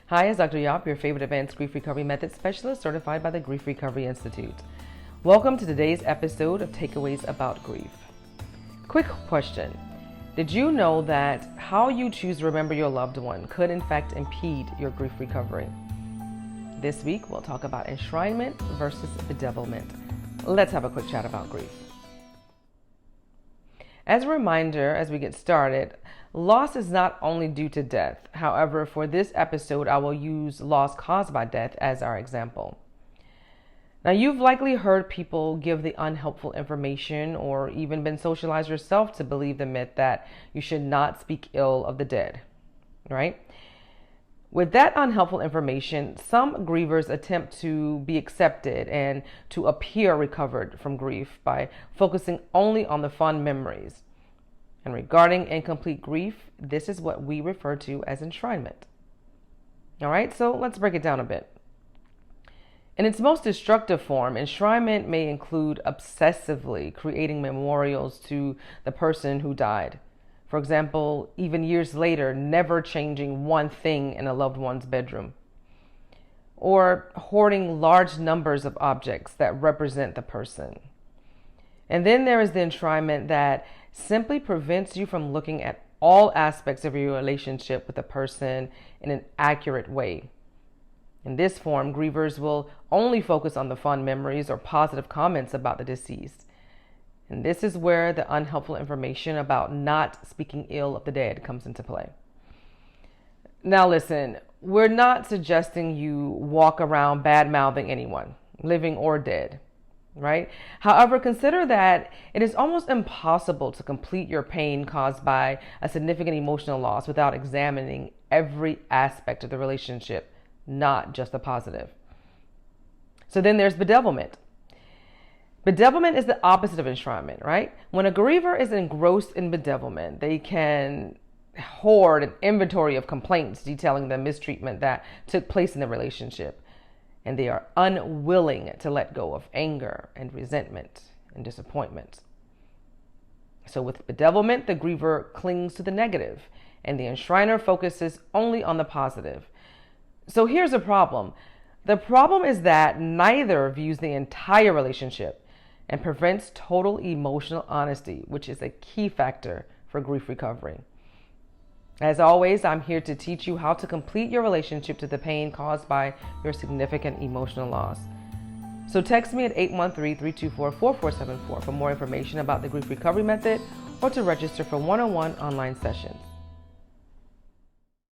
Hi, it's Dr. Yopp, your favorite advanced grief recovery method specialist certified by the Grief Recovery Institute. Welcome to today's episode of Takeaways About Grief. Quick question. Did you know that how you choose to remember your loved one could in fact impede your grief recovery? This week, we'll talk about enshrinement versus bedevilment. Let's have a quick chat about grief. As a reminder, as we get started, loss is not only due to death. However, for this episode, I will use loss caused by death as our example. Now, you've likely heard people give the unhelpful information or even been socialized yourself to believe the myth that you should not speak ill of the dead, right? With that unhelpful information, some grievers attempt to be accepted and to appear recovered from grief by focusing only on the fond memories. And regarding incomplete grief, this is what we refer to as enshrinement. All right, so let's break it down a bit. In its most destructive form, enshrinement may include obsessively creating memorials to the person who died. For example, even years later, never changing one thing in a loved one's bedroom. Or hoarding large numbers of objects that represent the person. And then there is the enshrinement that simply prevents you from looking at all aspects of your relationship with the person in an accurate way. In this form, grievers will only focus on the fond memories or positive comments about the deceased. And this is where the unhelpful information about not speaking ill of the dead comes into play. Now listen, we're not suggesting you walk around bad-mouthing anyone, living or dead, right? However, consider that it is almost impossible to complete your pain caused by a significant emotional loss without examining every aspect of the relationship, not just the positive. So then there's bedevilment. Bedevilment is the opposite of enshrinement, right? When a griever is engrossed in bedevilment, they can hoard an inventory of complaints detailing the mistreatment that took place in the relationship. And they are unwilling to let go of anger and resentment and disappointment. So with bedevilment, the griever clings to the negative, and the enshriner focuses only on the positive. So here's the problem. The problem is that neither views the entire relationship and prevents total emotional honesty, which is a key factor for grief recovery. As always, I'm here to teach you how to complete your relationship to the pain caused by your significant emotional loss. So text me at 813-324-4474 for more information about the grief recovery method or to register for one-on-one online sessions.